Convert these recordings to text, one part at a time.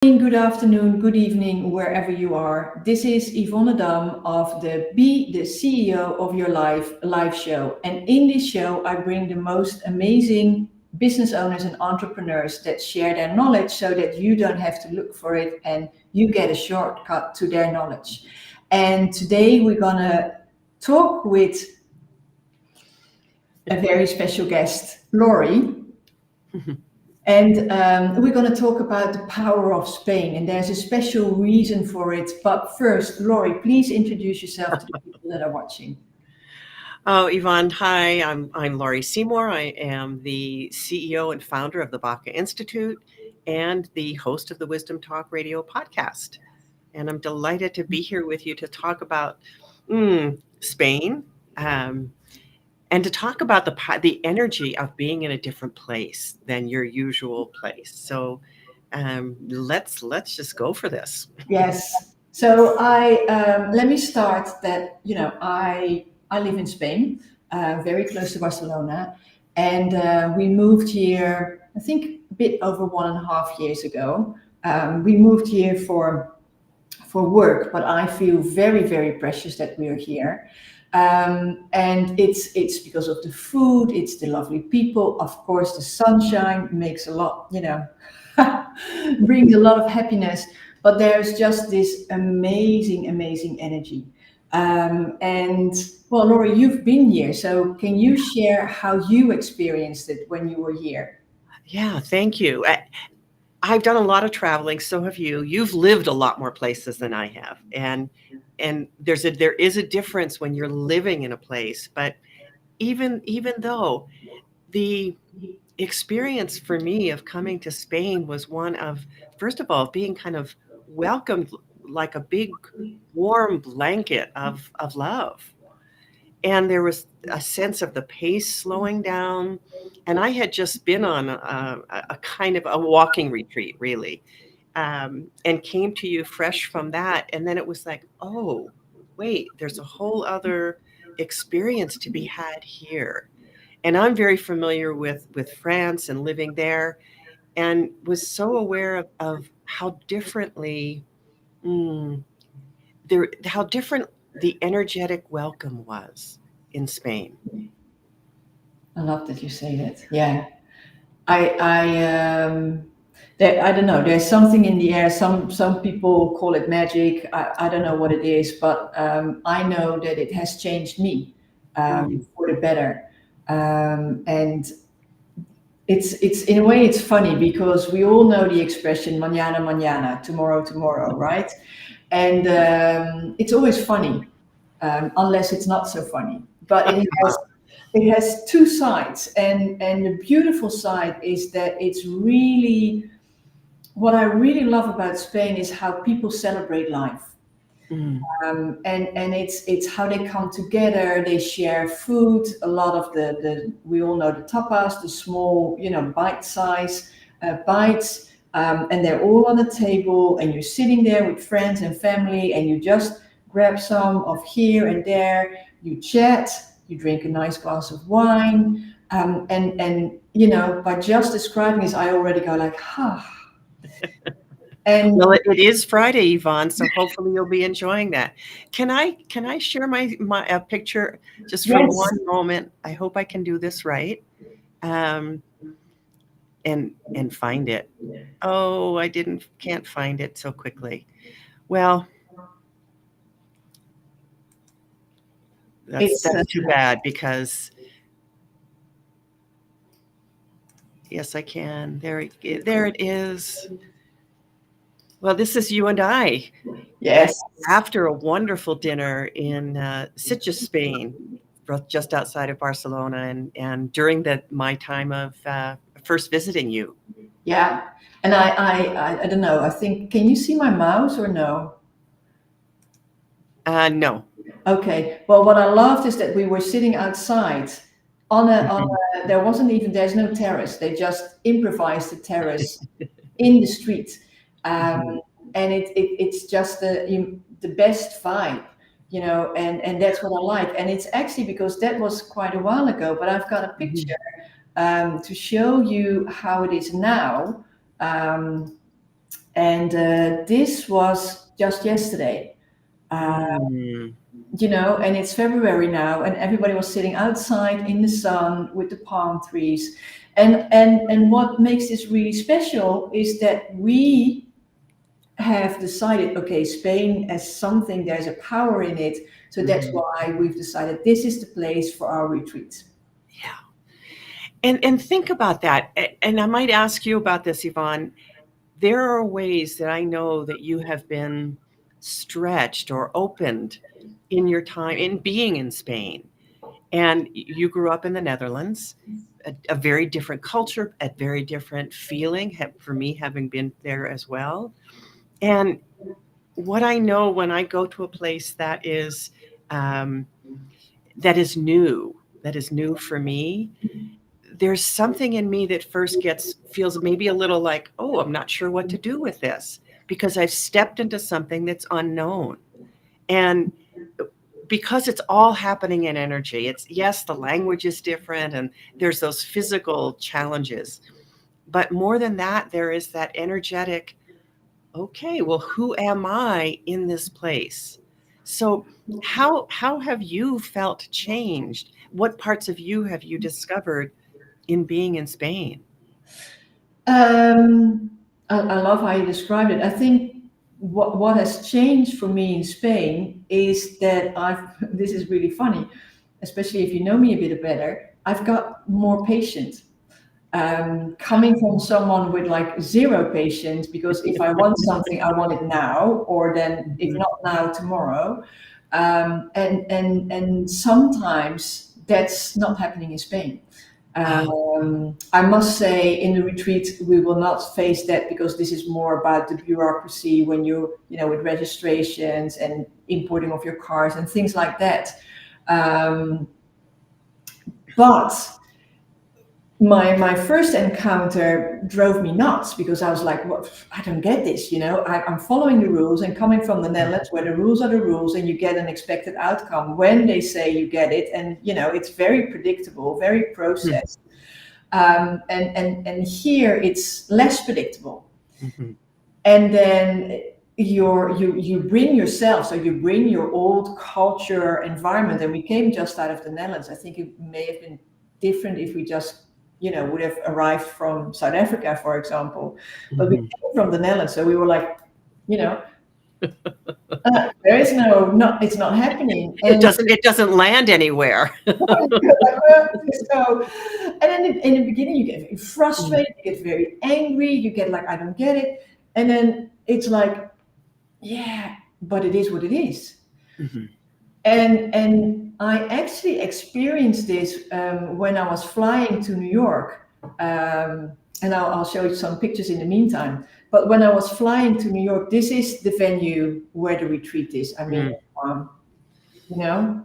Good afternoon, good evening, wherever you are. This is Yvonne Adam of the Be the CEO of Your Life live show. And in this show, I bring the most amazing business owners and entrepreneurs that share their knowledge so that you don't have to look for it and you get a shortcut to their knowledge. And today we're going to talk with a very special guest, Laurie. And we're going to talk about the power of Spain, and there's a special reason for it. But first, Laurie, please introduce yourself to the people that are watching. Oh, Yvonne, hi. I'm Laurie Seymour. I am the CEO and founder of the Baca Institute and the host of the Wisdom Talk Radio podcast. And I'm delighted to be here with you to talk about Spain and to talk about the energy of being in a different place than your usual place. So let's just go for this. Yes. So let me start that, I live in Spain, very close to Barcelona, and we moved here, I think, a bit over 1.5 years ago. We moved here for work, but I feel very, very precious that we are here. And it's because of the food, it's the lovely people, of course, the sunshine makes a lot, brings a lot of happiness, but there's just this amazing, amazing energy. And well, Laurie, you've been here, so can you share how you experienced it when you were here? Yeah, thank you. I've done a lot of traveling, so have you. You've lived a lot more places than I have. And there is a difference when you're living in a place, but even though the experience for me of coming to Spain was one of, first of all, being kind of welcomed like a big warm blanket of love. And there was a sense of the pace slowing down. And I had just been on a kind of a walking retreat, really, and came to you fresh from that. And then it was like, oh, wait, there's a whole other experience to be had here. And I'm very familiar with France and living there, and was so aware of how differently how different the energetic welcome was in Spain. I love that you say that. Yeah. I don't know. There's something in the air. Some people call it magic. I don't know what it is, but I know that it has changed me for the better. And it's in a way it's funny because we all know the expression "mañana mañana," tomorrow tomorrow, right? And it's always funny, unless it's not so funny. But it has two sides, and the beautiful side is that it's really what I really love about Spain is how people celebrate life. And it's how they come together. They share food. A lot of the we all know the tapas, the small bite size bites, and they're all on the table, and you're sitting there with friends and family, and you just grab some of here and there. You chat. You drink a nice glass of wine, and by just describing this, I already go like, ha. And well, it is Friday, Yvonne, so hopefully you'll be enjoying that. Can I share my picture just for yes, one moment? I hope I can do this right, and find it. Oh, can't find it so quickly. Well, that's too bad because yes, I can. There it is. Well, this is you and I. yes. After a wonderful dinner in Sitges, Spain, just outside of Barcelona, and during my time of first visiting you. Yeah, and I don't know. I think, can you see my mouse or no? No. Okay. Well, what I loved is that we were sitting outside there's no terrace. They just improvised the terrace in the street, and it's just the best vibe, and that's what I like. And it's actually because that was quite a while ago, but I've got a picture to show you how it is now. And this was just yesterday. Uh, Mm. and it's February now, and everybody was sitting outside in the sun with the palm trees. And what makes this really special is that we have decided, okay, Spain as something, there's a power in it. So that's Mhm. why we've decided this is the place for our retreat. Yeah. And think about that. And I might ask you about this, Yvonne. There are ways that I know that you have been stretched or opened in your time in being in Spain. And you grew up in the Netherlands, a very different culture, a very different feeling for me, having been there as well. And what I know when I go to a place um, that is new for me, there's something in me that first feels maybe a little like, oh, I'm not sure what to do with this because I've stepped into something that's unknown. And because it's all happening in energy, it's yes, the language is different and there's those physical challenges. But more than that, there is that energetic, okay, well, who am I in this place? So how have you felt changed? What parts of you have you discovered in being in Spain? Um, I love how you described it. I think what has changed for me in Spain is that this is really funny, especially if you know me a bit better, I've got more patience. Coming from someone with like zero patience, because if I want something, I want it now, or then if Mhm. not now, tomorrow. And sometimes that's not happening in Spain. Oh, I must say, in the retreat, we will not face that because this is more about the bureaucracy when with registrations and importing of your cars and things like that. Um, but my first encounter drove me nuts because I was like, "What? I don't get this." I'm following the rules and coming from the Netherlands, where the rules are the rules, and you get an expected outcome when they say you get it, and it's very predictable, very mhm, processed. And here it's less predictable. mhm, And then you bring yourself, so you bring your old culture environment. And we came just out of the Netherlands. I think it may have been different if we just would have arrived from South Africa, for example. But we mhm. came from the Netherlands, so we were like, you know there is not it's not happening. And It doesn't land anywhere. so, and then in the beginning, you get very Mm, frustrated, you get very angry, you get like, I don't get it. And then it's like, yeah, but it is what it is. mhm, And I actually experienced this when I was flying to New York. And I'll show you some pictures in the meantime. But when I was flying to New York, this is the venue where the retreat is. I mean, mm. um, you know.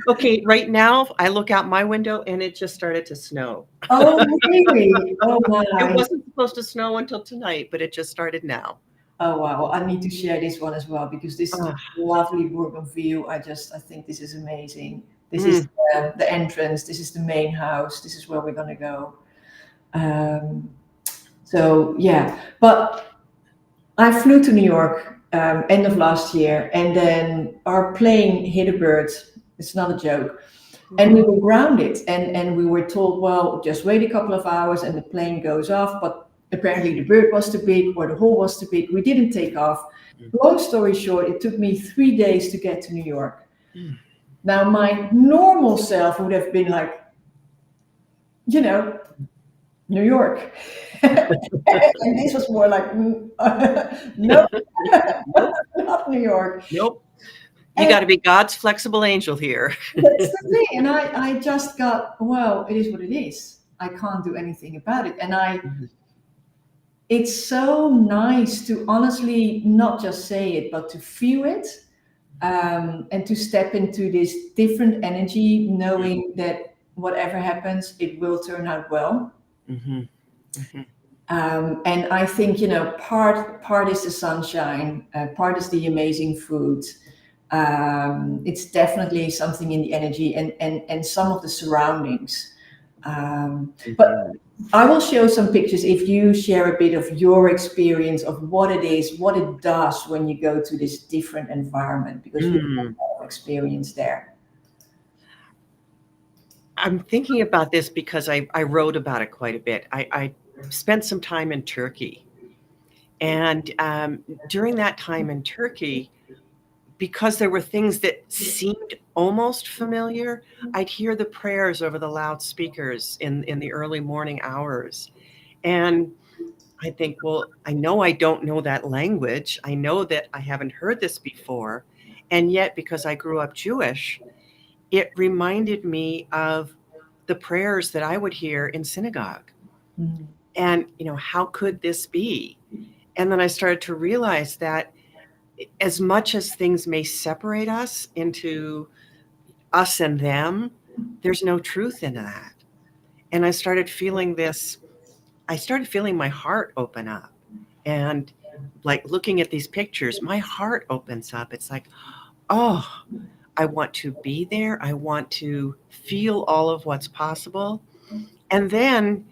Okay, right now I look out my window and it just started to snow. Oh, really? Oh, It my. wasn't supposed to snow until tonight, but it just started now. Oh, wow. Well, I need to share this one as well because this is a Ah, lovely Bourbon view. I think this is amazing. This is mm, the entrance. This is the main house. This is where we're going to go. Um, so, yeah. But I flew to New York end of last year, and then our plane hit a bird. It's not a joke. And we mhm, were grounded, and we were told, well, just wait a couple of hours and the plane goes off. But apparently the bird was too big or the hole was too big. We didn't take off. mm, Long story short, it took me 3 days to get to New York. mm. Now, my normal self would have been like, you know, New York. And this was more like, no, Nope, not New York. nope. You And got to be God's flexible angel here. that's the thing. And I just got, well, it is what it is. I can't do anything about it. And Mhm, it's so nice to honestly not just say it, but to feel it, and to step into this different energy, knowing that whatever happens, it will turn out well. mhm, mhm, And I think part is the sunshine, part is the amazing food. It's definitely something in the energy and some of the surroundings. But mhm. I will show some pictures if you share a bit of your experience of what it is, what it does when you go to this different environment, because we have Mm. a lot of experience there. I'm thinking about this because I wrote about it quite a bit. I spent some time in Turkey. And during that time in Turkey, because there were things that seemed almost familiar, I'd hear the prayers over the loudspeakers in the early morning hours. And I think, well, I know I don't know that language. I know that I haven't heard this before. And yet, because I grew up Jewish, it reminded me of the prayers that I would hear in synagogue. Mm. And, how could this be? And then I started to realize that as much as things may separate us into us and them, there's no truth in that. And I started feeling my heart open up. And like looking at these pictures, my heart opens up. It's like, oh, I want to be there. I want to feel all of what's possible. And then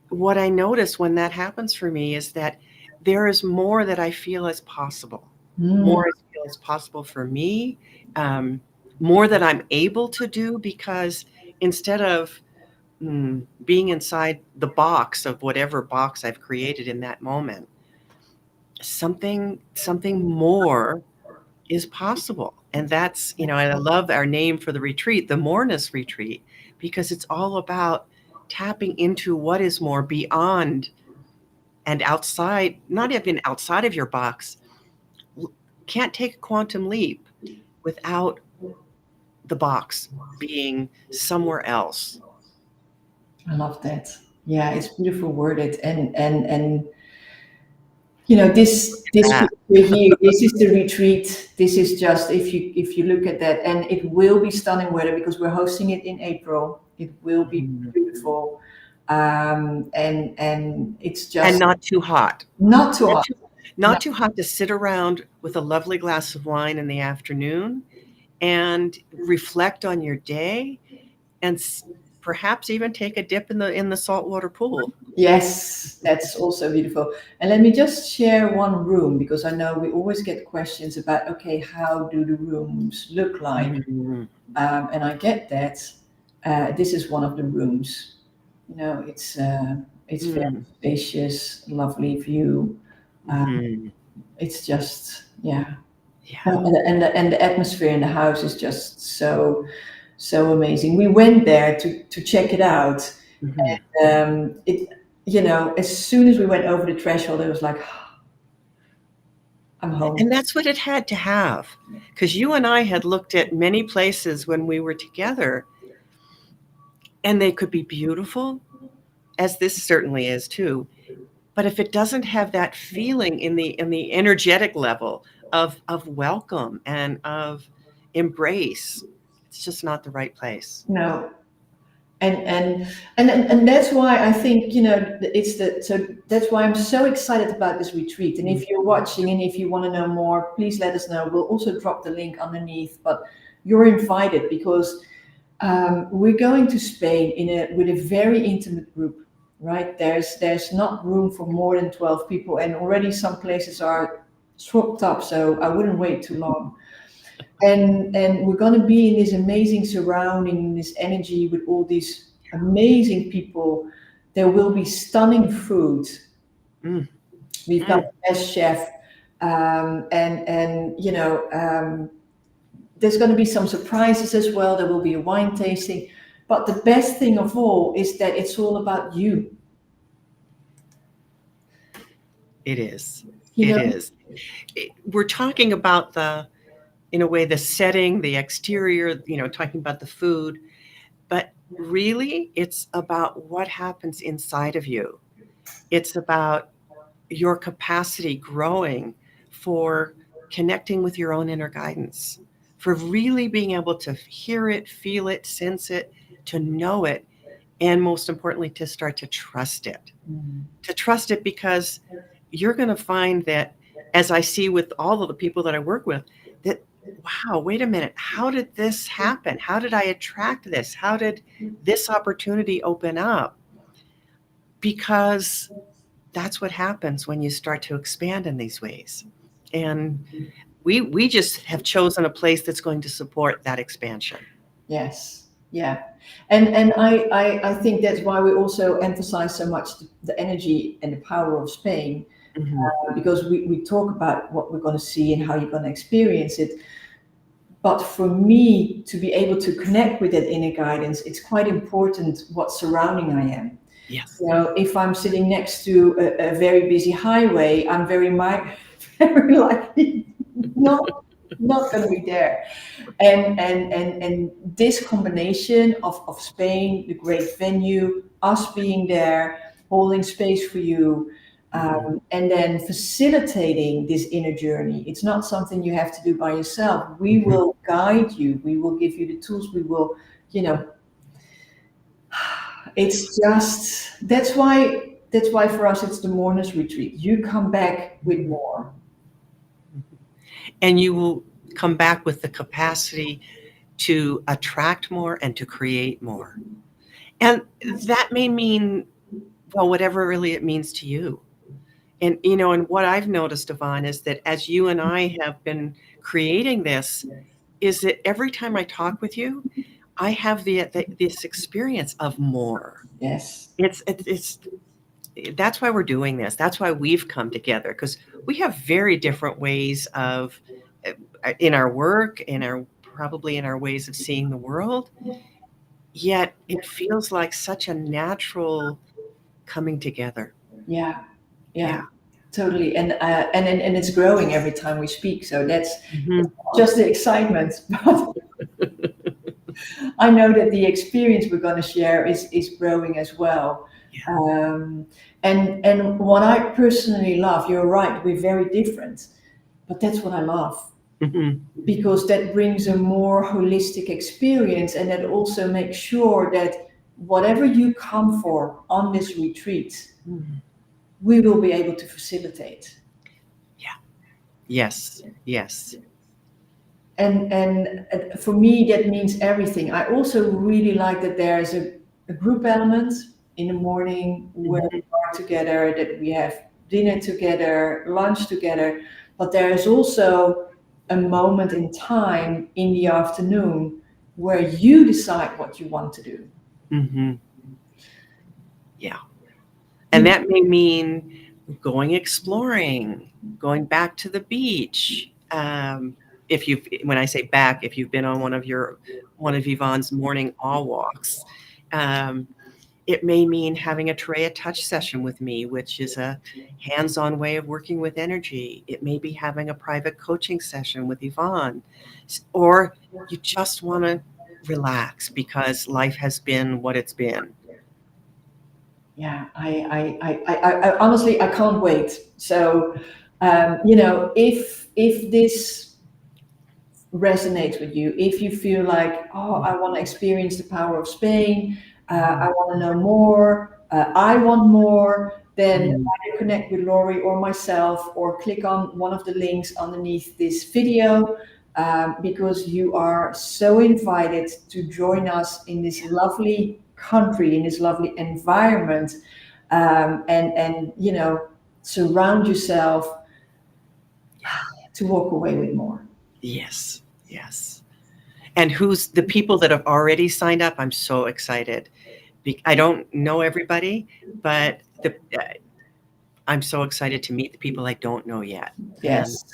what I notice when that happens for me is that there is more that I feel is possible, Mm. more I feel is possible for me, um, more that I'm able to do because instead of being inside the box of whatever box I've created in that moment, something more is possible. And that's, and I love our name for the retreat, the Moreness Retreat, because it's all about tapping into what is more beyond and outside, not even outside of your box. Can't take a quantum leap without the box being somewhere else. I love that. Yeah, it's beautiful worded, and you know, this Ah, picture here, this is the retreat. This is just, if you look at that, and it will be stunning weather because we're hosting it in April. It will be mhm. beautiful, and it's And just not too hot. not too Not hot. too, No, not too hot to sit around with a lovely glass of wine in the afternoon and reflect on your day and perhaps even take a dip in the saltwater pool. yes, that's also beautiful. And let me just share one room because I know we always get questions about, okay, how do the rooms look like? Mhm. And I get that. This is one of the rooms. You know, it's very Mm. spacious, lovely view. Uh, Mhm. it's just, yeah. Yeah. And the atmosphere in the house is just so amazing. We went there to check it out. Mhm. It, you know, as soon as we went over the threshold, it was like, I'm home. And that's what it had to have, because you and I had looked at many places when we were together, and they could be beautiful, as this certainly is too. But if it doesn't have that feeling in the energetic level of welcome and of embrace, it's just not the right place. No, and that's why I think, you know, it's the so that's why I'm so excited about this retreat. And Mm. if you're watching and if you want to know more, please let us know. We'll also drop the link underneath. But you're invited because we're going to Spain with a very intimate group. Right, there's not room for more than 12 people, and already some places are swapped up. So I wouldn't wait too long. And we're going to be in this amazing surrounding, this energy with all these amazing people. There will be stunning food. Mm. We've got Mm. the best chef, and you know, there's going to be some surprises as well. There will be a wine tasting, but the best thing of all is that it's all about you. It is. You It know, is. We're talking about in a way, the setting, the exterior, talking about the food, but really it's about what happens inside of you. It's about your capacity growing for connecting with your own inner guidance, for really being able to hear it, feel it, sense it, to know it, and most importantly, to start to trust it. To trust it because you're going to find that, as I see with all of the people that I work with, that, wow, wait a minute, how did this happen? How did I attract this? How did this opportunity open up? because that's what happens when you start to expand in these ways. And we just have chosen a place that's going to support that expansion. Yes. Yeah. And I think that's why we also emphasize so much the energy and the power of Spain, Mhm. because we talk about what we're going to see and how you're going to experience it. But for me to be able to connect with that inner guidance, it's quite important what surrounding I am. Yes. You know, if I'm sitting next to a very busy highway, I'm very likely not going to be there. And this combination of Spain, the great venue, us being there, holding space for you, Mhm. and then facilitating this inner journey. It's not something you have to do by yourself. We Mhm. will guide you. We will give you the tools. We will, you know, it's just that's why for us it's the mourners retreat. You come back with more. And you will come back with the capacity to attract more and to create more. And that may mean, well, whatever really it means to you. And, and what I've noticed, Yvonne, is that as you and I have been creating this, is that every time I talk with you, I have this experience of more. Yes. It's that's why we're doing this. That's why we've come together, because we have very different ways of in our work, in our probably in our ways of seeing the world. Yet it feels like such a natural coming together. Yeah. Yeah. Yeah. Totally. And it's growing every time we speak. So that's Mhm. just the excitement. But I know that the experience we're going to share is growing as well. Yeah. And what I personally love, you're right, we're very different, but that's what I love, Mhm. because that brings a more holistic experience, and that also makes sure that whatever you come for on this retreat, Mhm. we will be able to facilitate. Yeah. Yes. Yes. And for me that means everything. I also really like that there's a group element in the morning where we Mhm. are together, that we have dinner together, lunch together, but there is also a moment in time in the afternoon where you decide what you want to do. Mhm. Yeah. And You, that may mean going exploring, going back to the beach. If you've, when I say back, if you've been on one of Yvonne's morning all walks, um, it may mean having a Treya touch session with me, which is a hands-on way of working with energy. It may be having a private coaching session with Yvonne, or you just want to relax because life has been what it's been. yeah, I honestly I can't wait. So, if this resonates with you, if you feel like, oh, I want to experience the power of Spain, I want to know more, I want more, then Mhm. either connect with Laurie or myself, or click on one of the links underneath this video, because you are so invited to join us in this lovely country, in this lovely environment, and surround yourself to walk away with more. Yes, yes. And who's the people that have already signed up? I'm so excited. I don't know everybody, but I'm so excited to meet the people I don't know yet. And Yes.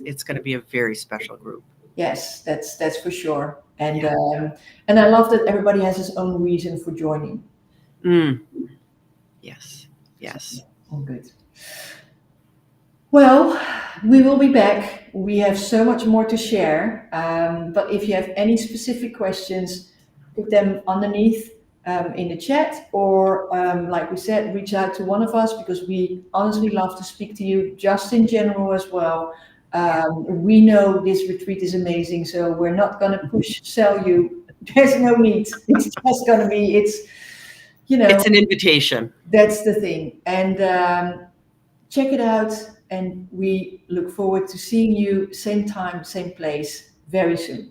it's going to be a very special group. Yes, that's for sure. And Yeah. um, and I love that everybody has his own reason for joining. Mm, yes. So, Yes. all good. Well, we will be back. We have so much more to share. But if you have any specific questions, put them underneath in the chat, or like we said, reach out to one of us, because we honestly love to speak to you just in general as well. We know this retreat is amazing, so we're not going to push sell you. There's no need. It's just going to be, It's an invitation. that's the thing. And check it out. And we look forward to seeing you same time, same place very soon.